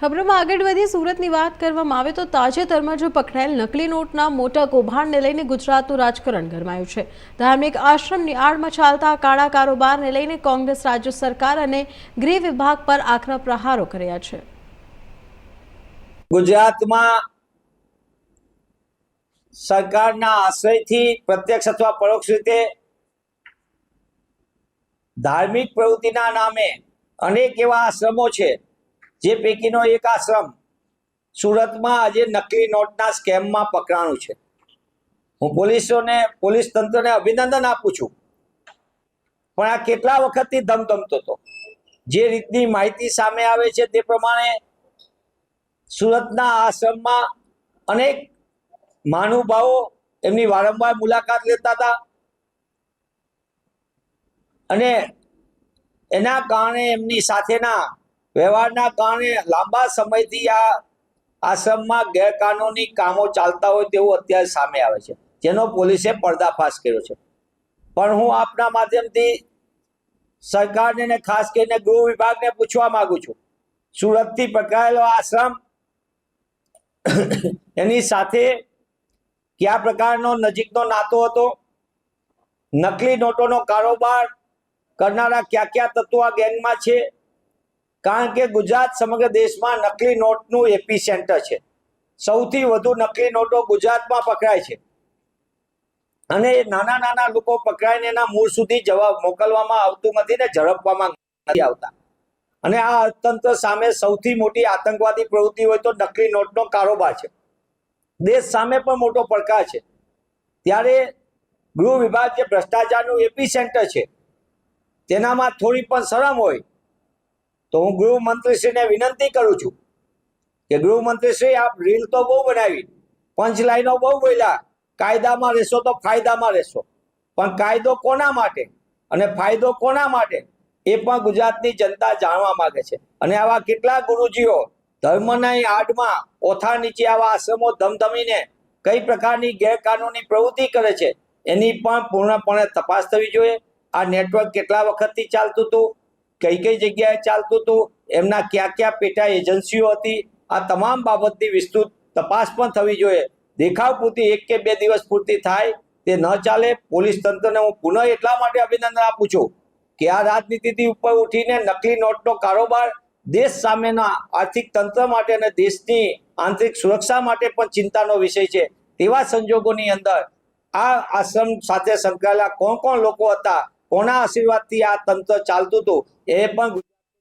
ખબરોમાં આગળ વધી સુરતની વાત કરવામાં આવે તો તાજેતરમાં જો પકડાયેલ નકલી નોટના મોટા કૌભાંડને લઈને ગુજરાતનું રાજકારણ ગરમાયું છે। ધાર્મિક આશ્રમની આડમાં ચાલતા કાળા કારોબારને લઈને કોંગ્રેસ રાજ્ય સરકાર અને ગૃહ વિભાગ પર આકરા પ્રહારો કર્યા છે। ગુજરાતમાં સરકારના આશ્રયથી પ્રત્યક્ષ અથવા પરોક્ષ રીતે ધાર્મિક પ્રવૃત્તિના નામે અનેક એવા આશ્રમો છે, જે પૈકીનો એક આશ્રમ સુરતમાં આજે નકલી નોટના સ્કેમમાં પકડાણું છે। હું પોલીસ તંત્રને અભિનંદન આપું છું, પણ આ કેટલા વખતથી ધમધમતો હતો। જે રીતની માહિતી સામે આવે છે તે પ્રમાણે સુરતના આશ્રમમાં અનેક મહાનુભાવો એમની વારંવાર મુલાકાત લેતા હતા અને એના કારણે એમની સાથેના વ્યવહારના કારણે લાંબા સમયથી આ આશ્રમમાં ગેરકાનૂની કામો ચાલતા હોય તેવું અત્યારે સામે આવે છે, જેનો પોલીસે પર્દાફાશ કર્યો છે। પણ હું આપના માધ્યમથી સરકારને અને ખાસ કરીને ગૃહ વિભાગને પૂછવા માંગુ છું, સુરતથી પકડાયેલો આશ્રમ એની સાથે કયા પ્રકારનો નજીકનો નાતો હતો, નકલી નોટોનો કારોબાર કરનારા કયા કયા તત્વો આ ગેંગમાં છે, કારણ કે ગુજરાત સમગ્ર દેશમાં નકલી નોટનું એપી સેન્ટર છે। સૌથી વધુ નકલી નોટો ગુજરાતમાં પકડાય છે અને નાના નાના લોકો પકડાઈને એના મૂળ સુધી જવાબ મોકલવામાં આવતું નથી ને ઝડપવામાં નથી આવતા। અને આ અર્થતંત્ર સામે સૌથી મોટી આતંકવાદી પ્રવૃત્તિ હોય તો નકલી નોટનો કારોબાર છે। દેશ સામે પણ મોટો પડકાર છે, ત્યારે ગૃહ વિભાગ જે ભ્રષ્ટાચારનું એપી સેન્ટર છે તેનામાં થોડી પણ શરમ હોય તો હું ગૃહમંત્રીશ્રીને વિનંતી કરું છું કે ગૃહમંત્રીશ્રી, આપ રીલ તો બહુ બનાવી, પંચ લાઈનો બહુ બોલ્યા, કાયદામાં રહેશો તો ફાયદામાં રહેશો, પણ કાયદો કોના માટે અને ફાયદો કોના માટે એ પણ ગુજરાતની જનતા જાણવા માંગે છે। અને આવા કેટલા ગુરુજીઓ ધર્મના આડમાં ઓથાર નીચે આવા આશ્રમો ધમધમીને કઈ પ્રકારની ગેરકાનૂની પ્રવૃત્તિ કરે છે એની પણ પૂર્ણપણે તપાસ થવી જોઈએ। આ નેટવર્ક કેટલા વખતથી ચાલતું હતું, કઈ કઈ જગ્યાએ ચાલતું હતું, એમના કયા કયા પેટા એજન્સીઓ હતી, આ તમામ બાબતની વિસ્તૃત તપાસ પણ થવી જોઈએ। દેખાવ પૂરતી 1 કે 2 દિવસ પૂરતી થાય તે ન ચાલે। પોલીસ તંત્રને હું પુનઃ એટલા માટે અભિનંદન આપું છું કે આ રાજનીતિથી ઉપર ઉઠીને નકલી નોટનો કારોબાર દેશ સામેના આર્થિક તંત્ર માટે અને દેશની આંતરિક સુરક્ષા માટે પણ ચિંતાનો વિષય છે। તેવા સંજોગોની અંદર આ આશ્રમ સાથે સંકળાયેલા કોણ કોણ લોકો હતા, કોના આશીર્વાદથી આ તંત્ર ચાલતું હતું, એ પણ